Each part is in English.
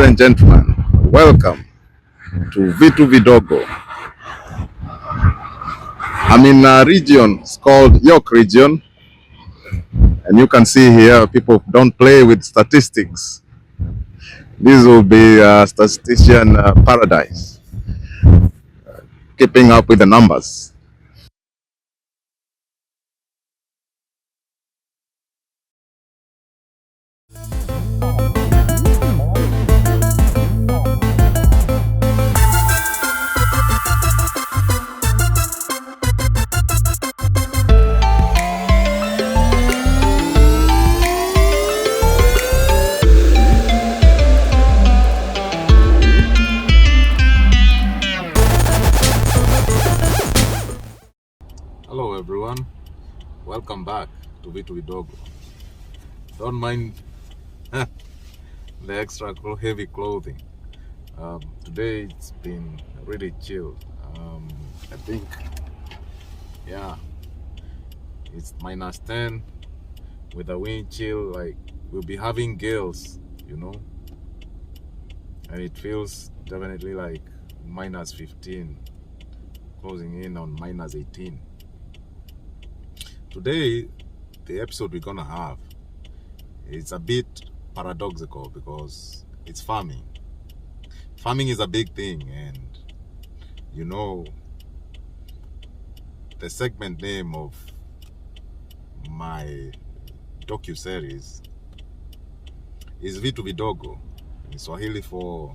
and gentlemen, welcome to Vitu Vidogo. I'm in a region, it's called York region, and you can see here people don't play with statistics. This will be a statistician paradise, keeping up with the numbers. Hello everyone, welcome back to Vitu Vidogo. Don't mind the extra heavy clothing. Today it's been really chill. I think, yeah, it's -10 with a wind chill. Like we'll be having gales, and it feels definitely like -15, closing in on -18. Today, the episode we're gonna have is a bit paradoxical because it's farming. Farming is a big thing, and the segment name of my docu-series is Vitu Vidogo, in Swahili for,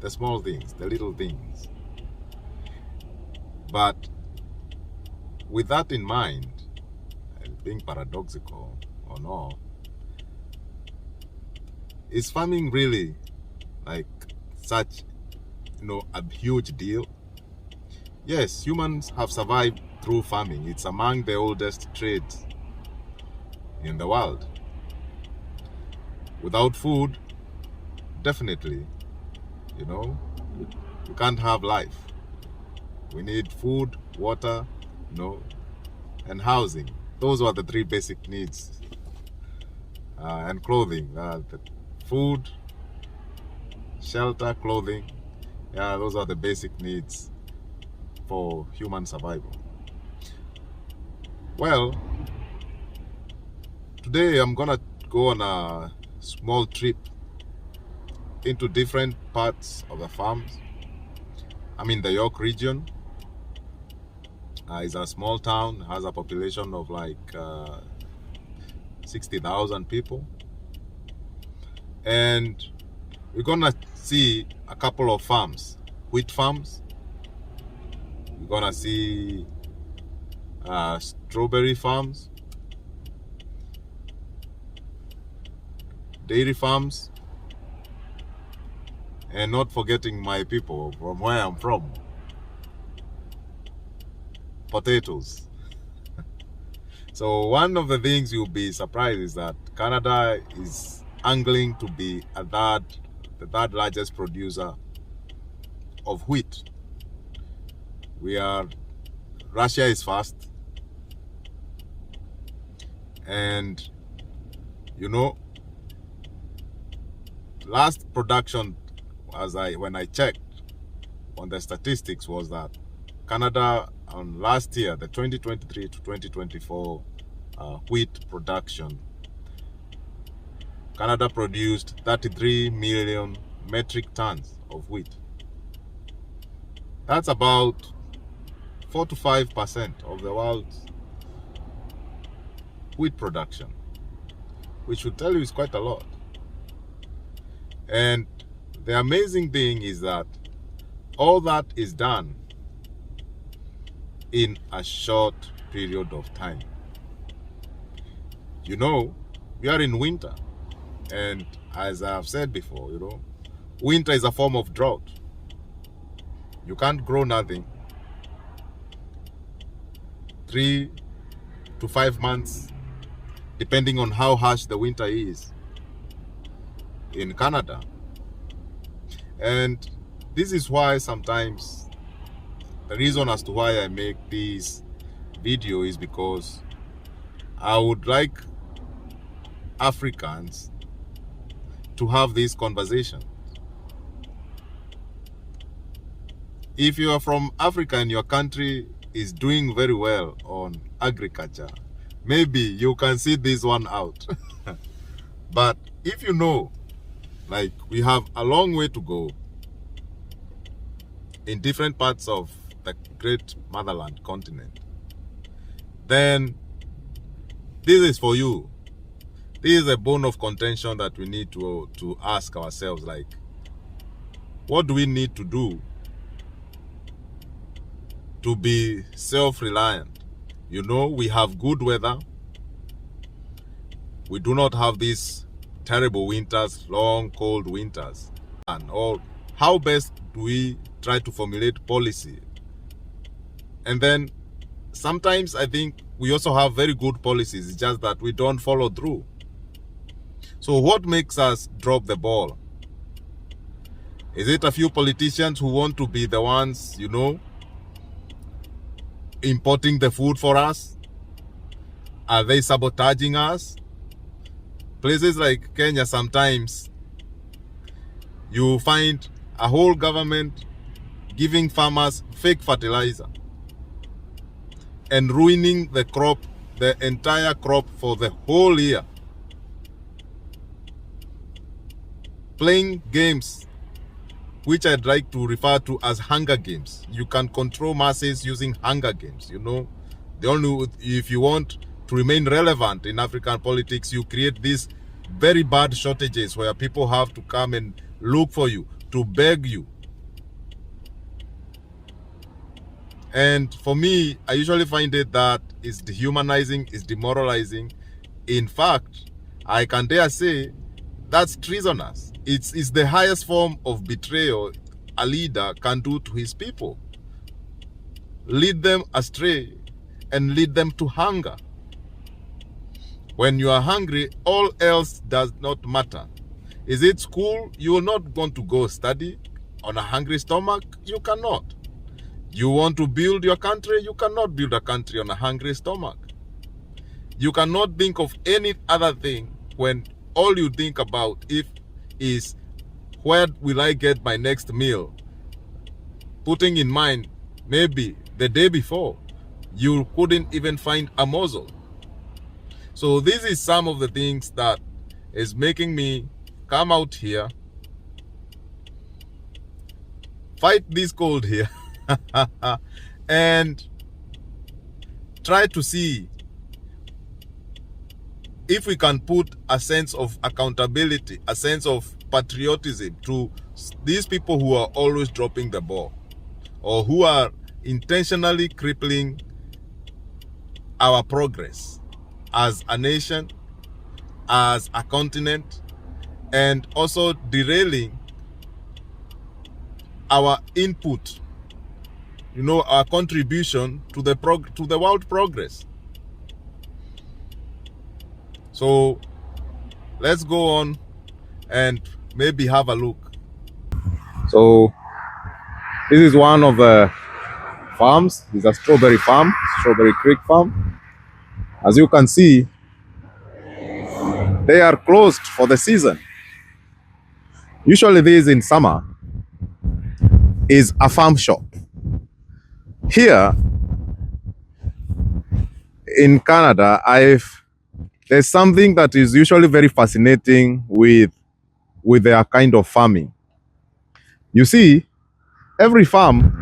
the small things, the little things. But with that in mind, being paradoxical or not, is farming really like such, a huge deal? Yes, humans have survived through farming. It's among the oldest trades in the world. Without food, definitely, you can't have life. We need food, water, and housing. Those are the three basic needs. And clothing. The food, shelter, clothing. Yeah, those are the basic needs for human survival. Well, today I'm gonna go on a small trip into different parts of the farms. I'm in the York region. It's a small town, has a population of like 60,000 people. And we're gonna see a couple of farms, wheat farms. We're gonna see strawberry farms, dairy farms, and not forgetting my people from where I'm from, potatoes. So one of the things you'll be surprised is that Canada is angling to be the third largest producer of wheat. Russia is first, and last production, when I checked on the statistics, was that Canada on last year, the 2023 to 2024 wheat production, Canada produced 33 million metric tons of wheat. That's about 4 to 5% of the world's wheat production, which should tell you is quite a lot. And the amazing thing is that all that is done in a short period of time. We are in winter, and as I've said before, winter is a form of drought. You can't grow nothing. 3 to 5 months, depending on how harsh the winter is in Canada. And this is why sometimes the reason as to why I make this video is because I would like Africans to have this conversation. If you are from Africa and your country is doing very well on agriculture, maybe you can see this one out. But if you know, like, we have a long way to go in different parts of the great motherland continent, then this is for you. This is a bone of contention that we need to ask ourselves, like, what do we need to do to be self-reliant? You know, we have good weather. We do not have these terrible winters, long, cold winters. And all, how best do we try to formulate policy? And then sometimes I think we also have very good policies, it's just that we don't follow through. So what makes us drop the ball? Is it a few politicians who want to be the ones, you know, importing the food for us? Are they sabotaging us? Places like Kenya, sometimes you find a whole government giving farmers fake fertilizer and ruining the crop, the entire crop for the whole year. Playing games, which I'd like to refer to as hunger games. You can control masses using hunger games, you know. The only, if you want to remain relevant in African politics, you create these very bad shortages where people have to come and look for you, to beg you. And for me, I usually find it that it's dehumanizing, it's demoralizing. In fact, I can dare say that's treasonous. It's the highest form of betrayal a leader can do to his people. Lead them astray and lead them to hunger. When you are hungry, all else does not matter. Is it school? You are not going to go study on a hungry stomach. You cannot. You want to build your country? You cannot build a country on a hungry stomach. You cannot think of any other thing when all you think about is where will I get my next meal? Putting in mind, maybe the day before, you couldn't even find a morsel. So this is some of the things that is making me come out here, fight this cold here, and try to see if we can put a sense of accountability, a sense of patriotism to these people who are always dropping the ball, or who are intentionally crippling our progress as a nation, as a continent, and also derailing our input, you know, our contribution to the world progress. So let's go on and maybe have a look. So this is one of the farms. It's a strawberry farm, Strawberry Creek farm. As you can see, they are closed for the season. Usually this in summer is a farm shop. Here in Canada, there's something that is usually very fascinating with their kind of farming. You see, every farm,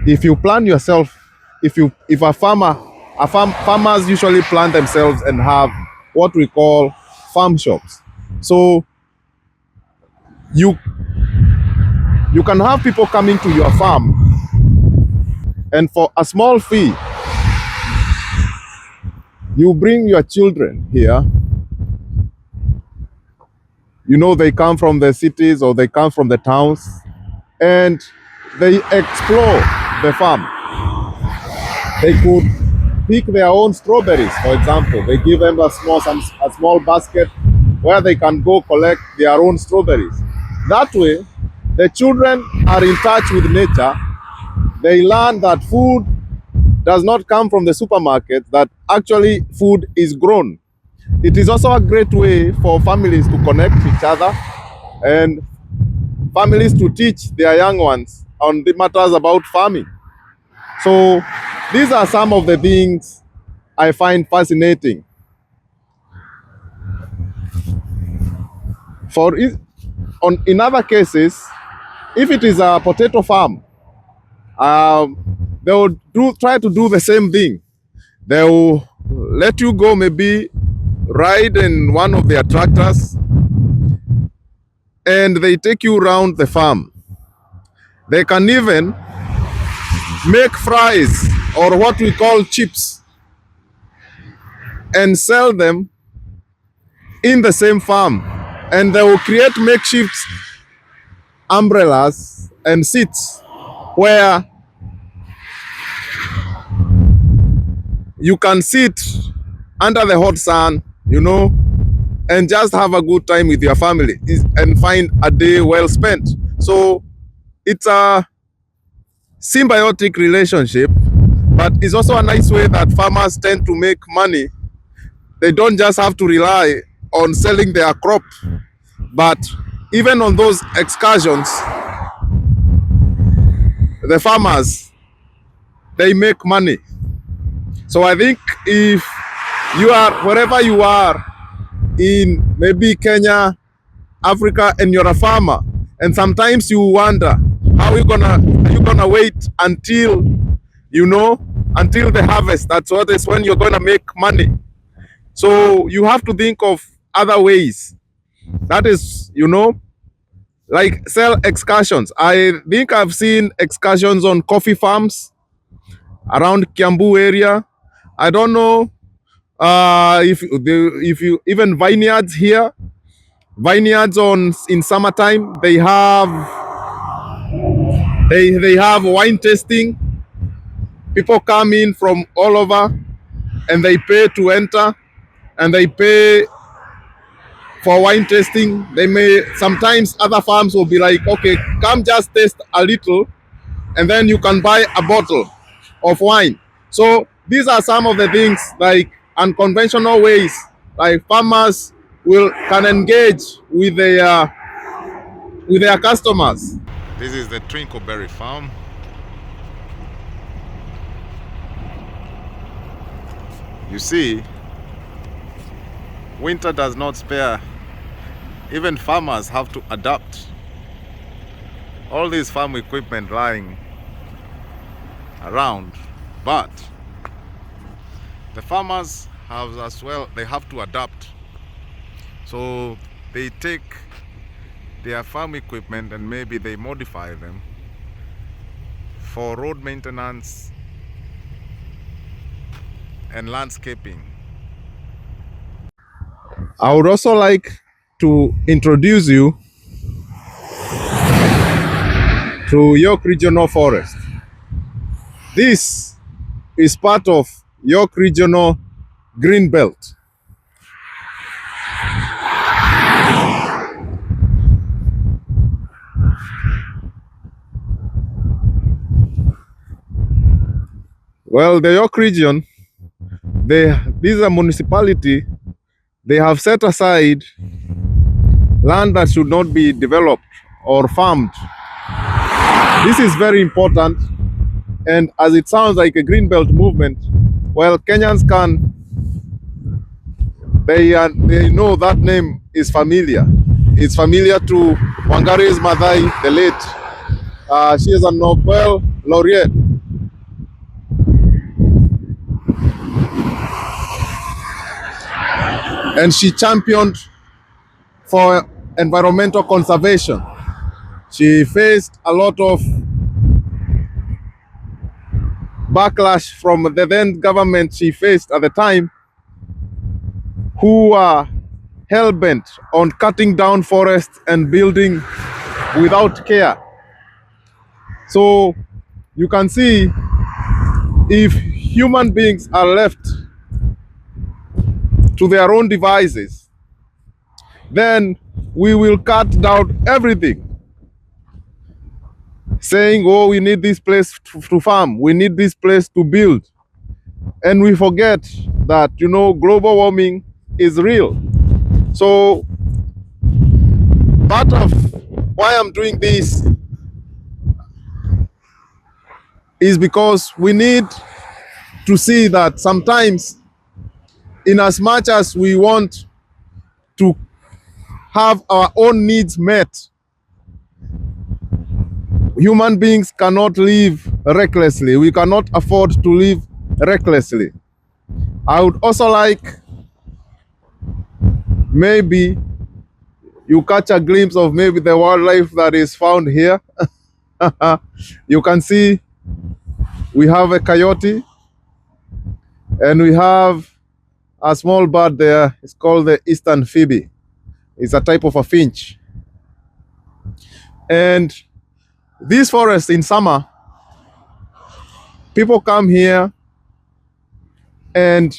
if you plan yourself, farmers usually plan themselves and have what we call farm shops. So you can have people coming to your farm, and for a small fee, you bring your children here. You know, they come from the cities or they come from the towns, and they explore the farm. They could pick their own strawberries, for example. They give them a small basket where they can go collect their own strawberries. That way, the children are in touch with nature. They learn that food does not come from the supermarket, that actually food is grown. it is also a great way for families to connect each other and families to teach their young ones on the matters about farming. So these are some of the things I find fascinating. In other cases, if it is a potato farm, they will try to do the same thing. They will let you go, maybe ride in one of their tractors, and they take you around the farm. They can even make fries, or what we call chips, and sell them in the same farm. And they will create makeshift umbrellas and seats where you can sit under the hot sun, and just have a good time with your family and find a day well spent. So it's a symbiotic relationship, but it's also a nice way that farmers tend to make money. They don't just have to rely on selling their crop, but even on those excursions, the farmers, they make money. So I think if you are, wherever you are in maybe Kenya, Africa, and you're a farmer, and sometimes you wonder, are you gonna wait until, until the harvest? That's what is when you're gonna make money. So you have to think of other ways. That is, like sell excursions. I think I've seen excursions on coffee farms around Kiambu area. I don't know if you even vineyards here. Vineyards in summertime, they have wine tasting. People come in from all over and they pay to enter, and they pay for wine tasting. They may sometimes other farms will be like, okay, come just taste a little, and then you can buy a bottle of wine. So these are some of the things, like unconventional ways, like farmers can engage with their customers. This is the Twinkleberry farm. You see, winter does not spare. Even farmers have to adapt. All this farm equipment lying around, but the farmers have as well, they have to adapt. So they take their farm equipment and maybe they modify them for road maintenance and landscaping. I would also like to introduce you to York Regional Forest. This is part of York Regional Green Belt. Well, the York region, this is a municipality. They have set aside land that should not be developed or farmed. This is very important, and as it sounds like a greenbelt movement, well, Kenyans they know that name is familiar. It's familiar to Wangari Maathai, the late. She is a Nobel laureate. And she championed for environmental conservation. She faced a lot of backlash from the then government she faced at the time, who were hell-bent on cutting down forests and building without care. So you can see, if human beings are left to their own devices, then we will cut down everything, saying, oh, we need this place to farm, we need this place to build. And we forget that, global warming is real. So part of why I'm doing this is because we need to see that sometimes, in as much as we want to have our own needs met, human beings cannot live recklessly. We cannot afford to live recklessly. I would also like maybe you catch a glimpse of maybe the wildlife that is found here. You can see we have a coyote and we have a small bird there. It's called the eastern phoebe. It's a type of a finch. And this forest in summer, people come here, and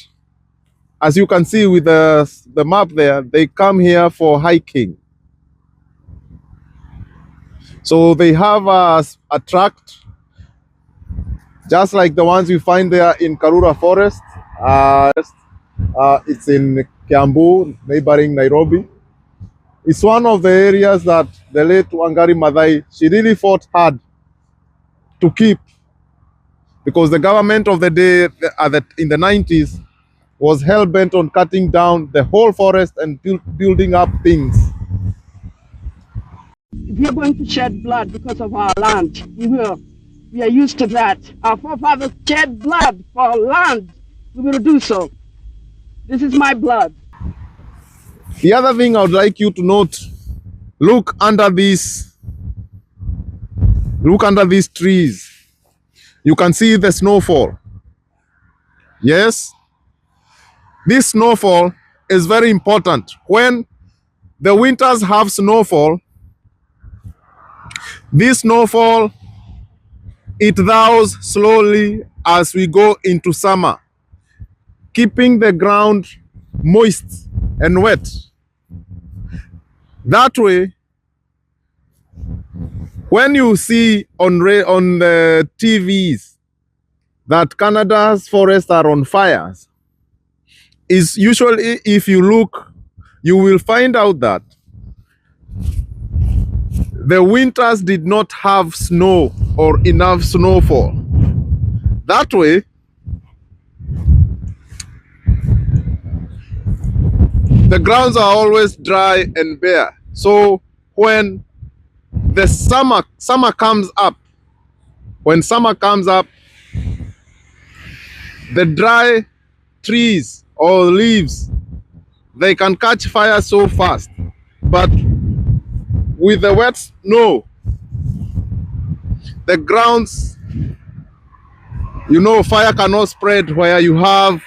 as you can see with the map there, they come here for hiking. So they have a tract, just like the ones you find there in Karura Forest. It's in Kiambu, neighboring Nairobi. It's one of the areas that the late Wangari Maathai, she really fought hard to keep, because the government of the day in the 90s was hell-bent on cutting down the whole forest and building up things. If we are going to shed blood because of our land, we will. We are used to that. Our forefathers shed blood for our land. We will do so. This is my blood. The other thing I would like you to note, look under these trees. You can see the snowfall. Yes, this snowfall is very important. When the winters have snowfall, this snowfall, it thaws slowly as we go into summer, keeping the ground moist and wet. That way, when you see on the TVs that Canada's forests are on fires, is usually, if you look, you will find out that the winters did not have snow or enough snowfall. That way, the grounds are always dry and bare. So when the summer comes up, the dry trees or leaves, they can catch fire so fast. But with the wet snow, the grounds, fire cannot spread where you have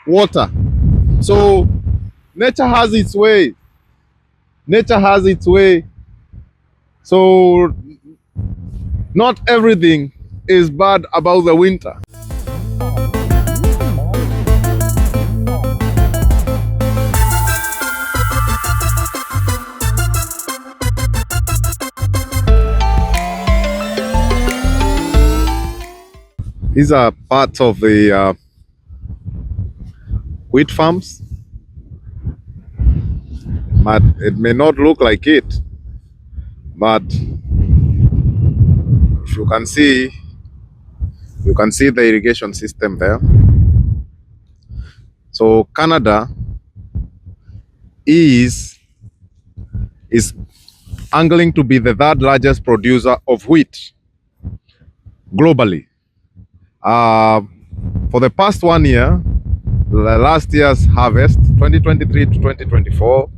water. So nature has its way. So not everything is bad about the winter. These are parts of the wheat farms, but it may not look like it. But if you can see the irrigation system there. So Canada is angling to be the third largest producer of wheat globally. For the past 1 year, the last year's harvest, 2023 to 2024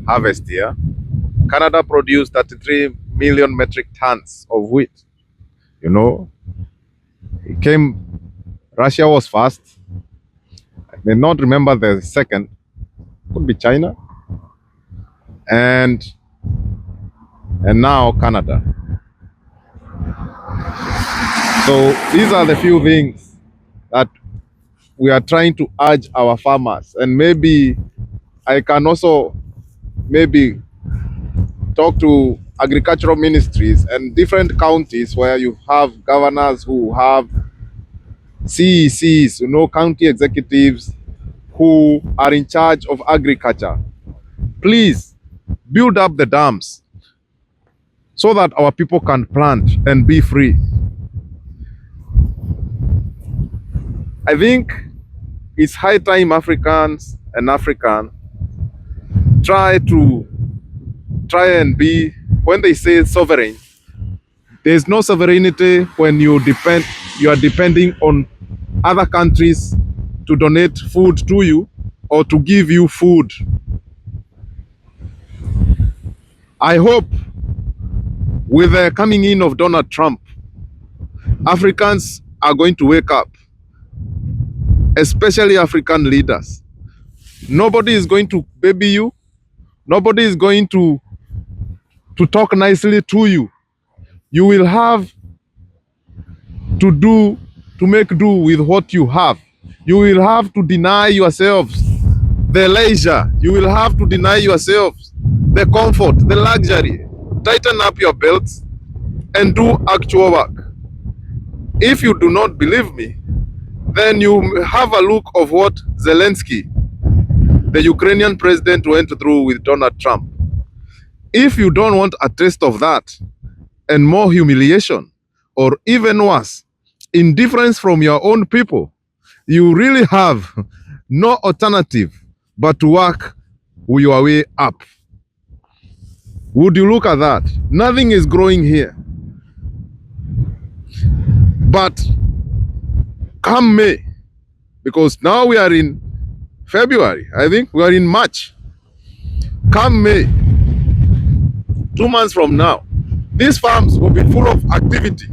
harvest year, Canada produced 33 million metric tons of wheat. Russia was first. I may not remember the second. Could be China. And now Canada. So these are the few things that we are trying to urge our farmers. And maybe I can also talk to agricultural ministries and different counties where you have governors who have CECs, county executives who are in charge of agriculture, please build up the dams so that our people can plant and be free. I think it's high time Africans and African try and be, when they say sovereign, there's no sovereignty when you are depending on other countries to donate food to you or to give you food. I hope with the coming in of Donald Trump, Africans are going to wake up, especially African leaders. Nobody is going to baby you. Nobody is going to talk nicely to you. You will have to make do with what you have. You will have to deny yourselves the leisure. You will have to deny yourselves the comfort, the luxury. Tighten up your belts and do actual work. If you do not believe me, then you have a look of what Zelensky, the Ukrainian president, went through with Donald Trump. If you don't want a taste of that and more humiliation, or even worse, indifference from your own people, you really have no alternative but to work your way up. Would you look at that? Nothing is growing here. But come May, because now we are in February, I think we are in March. Come May, 2 months from now, these farms will be full of activity.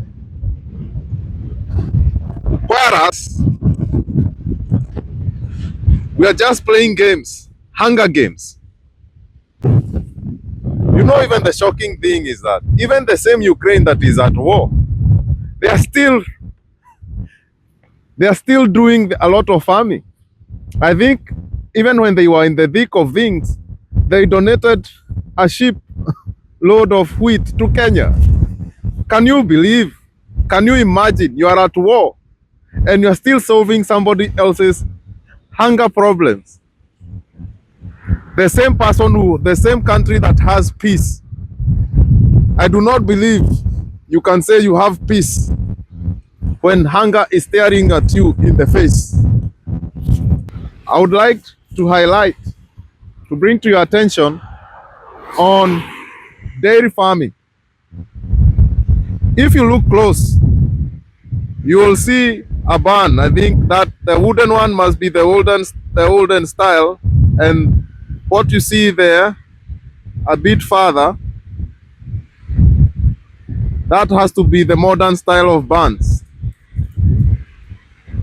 Whereas we are just playing games, hunger games. You know, even the shocking thing is that even the same Ukraine that is at war, they are still doing a lot of farming. I think even when they were in the thick of things, they donated a ship load of wheat to Kenya. Can you believe? Can you imagine? You are at war and you are still solving somebody else's hunger problems. The same the same country that has peace. I do not believe you can say you have peace when hunger is staring at you in the face. I would like to highlight, to bring to your attention on dairy farming. If you look close, you will see a barn. I think that the wooden one must be the olden style, and what you see there a bit further, that has to be the modern style of barns.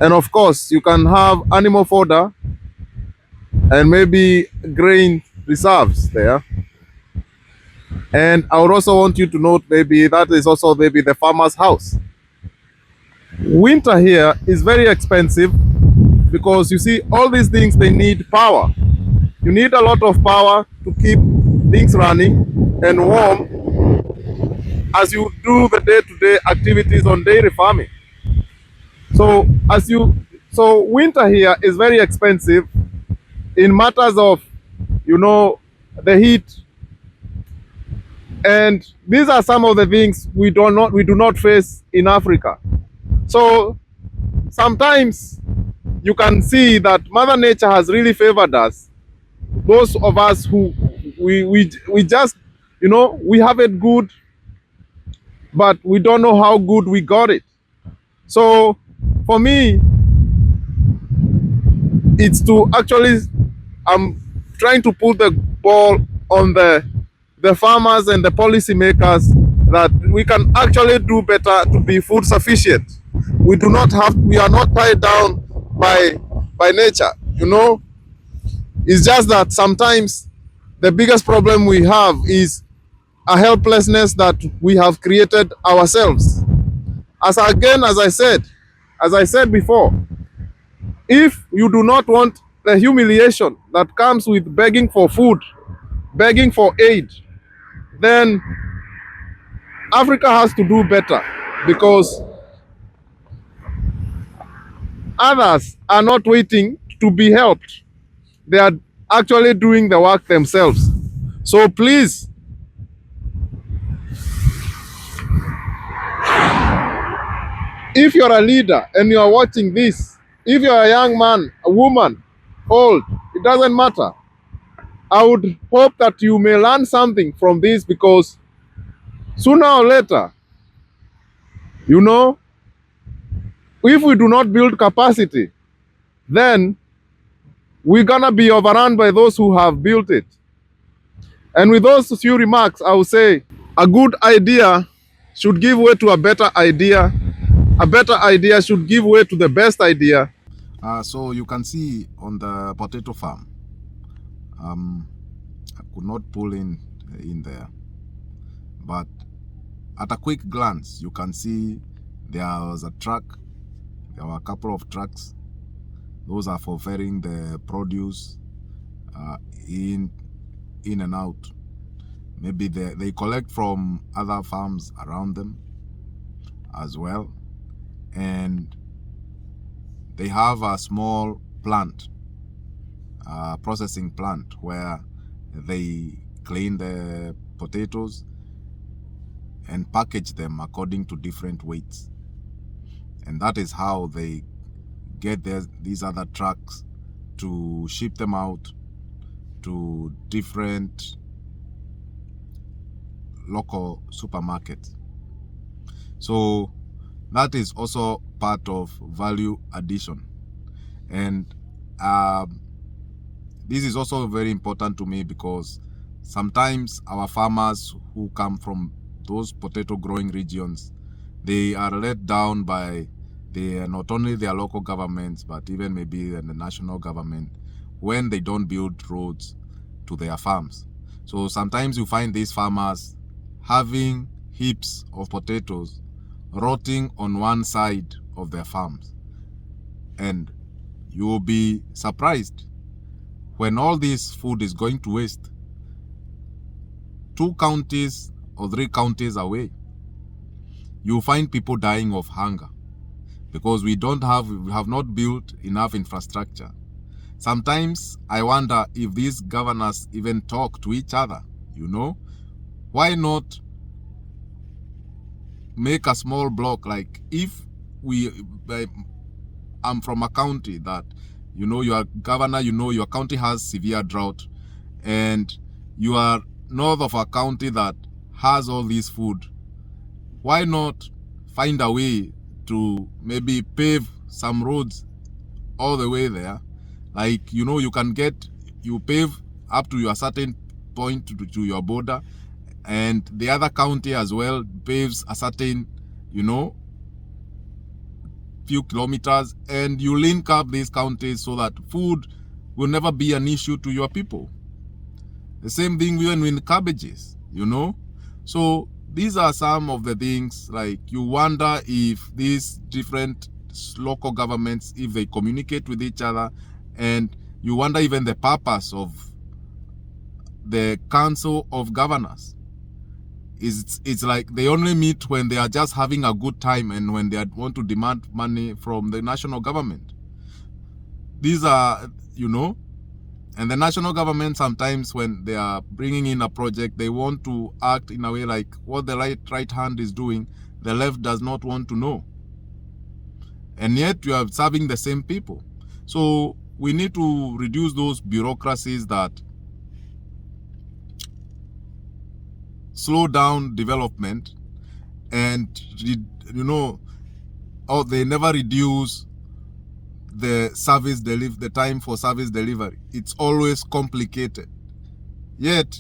And of course, you can have animal fodder and maybe grain reserves there. And I would also want you to note maybe that is also maybe the farmer's house. Winter here is very expensive because you see all these things, they need power. You need a lot of power to keep things running and warm as you do the day-to-day activities on dairy farming. So winter here is very expensive in matters of, you know, the heat. And these are some of the things we do not face in Africa. So sometimes you can see that Mother Nature has really favored us. Those of us who we just, you know, we have it good, but we don't know how good we got it. So for me, it's to actually, I'm trying to put the ball on the farmers and the policymakers that we can actually do better to be food sufficient. We are not tied down by nature, you know. It's just that sometimes the biggest problem we have is a helplessness that we have created ourselves. As I said before, if you do not want the humiliation that comes with begging for food, begging for aid, then Africa has to do better, because others are not waiting to be helped. they are actually doing the work themselves. So please, if you're a leader and you are watching this, if you're a young man, a woman, old, it doesn't matter. I would hope that you may learn something from this, because sooner or later, you know, if we do not build capacity, then we're gonna be overrun by those who have built it. And with those few remarks, I will say a good idea should give way to a better idea. A better idea should give way to the best idea. So you can see on the potato farm, I could not pull in there, but at a quick glance, you can see there was a truck. There were a couple of trucks. Those are for ferrying the produce in and out. Maybe they collect from other farms around them as well. And they have a small plant, processing plant, where they clean the potatoes and package them according to different weights. And that is how they get these other trucks to ship them out to different local supermarkets. So that is also part of value addition. And this is also very important to me, because sometimes our farmers who come from those potato growing regions, they are let down by not only their local governments, but even maybe the national government, when they don't build roads to their farms. So sometimes you find these farmers having heaps of potatoes rotting on one side of their farms. And you will be surprised when all this food is going to waste 2 counties or 3 counties away. You find people dying of hunger because we have not built enough infrastructure. Sometimes I wonder if these governors even talk to each other, you know? Why not make a small block? Like, if I'm from a county that, you know, your governor, you know, your county has severe drought, and you are north of a county that has all this food. Why not find a way to maybe pave some roads all the way there? Like, you know, you pave up to a certain point to your border, and the other county as well paves a certain, you know, few kilometers, and you link up these counties so that food will never be an issue to your people. The same thing even with cabbages, you know. So these are some of the things, like, you wonder if these different local governments, if they communicate with each other, and you wonder even the purpose of the Council of Governors. It's like they only meet when they are just having a good time and when they want to demand money from the national government. These are, you know, and the national government sometimes, when they are bringing in a project, they want to act in a way like what the right hand is doing, the left does not want to know. And yet you are serving the same people. So we need to reduce those bureaucracies that slow down development, and, you know, or they never reduce the time for service delivery. It's always complicated. Yet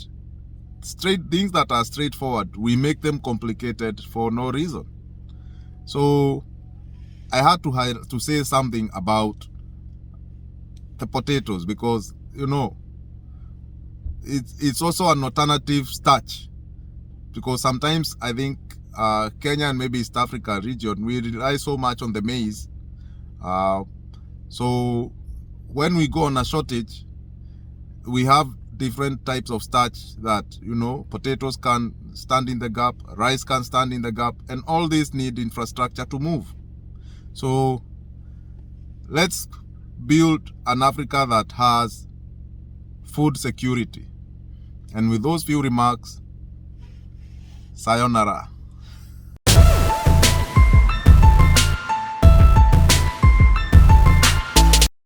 things that are straightforward, we make them complicated for no reason. So I had to say something about the potatoes, because, you know, it's also an alternative starch. Because sometimes I think Kenya and maybe East Africa region, we rely so much on the maize. So when we go on a shortage, we have different types of starch that, you know, potatoes can stand in the gap, rice can stand in the gap, and all these need infrastructure to move. So let's build an Africa that has food security. And with those few remarks, sayonara.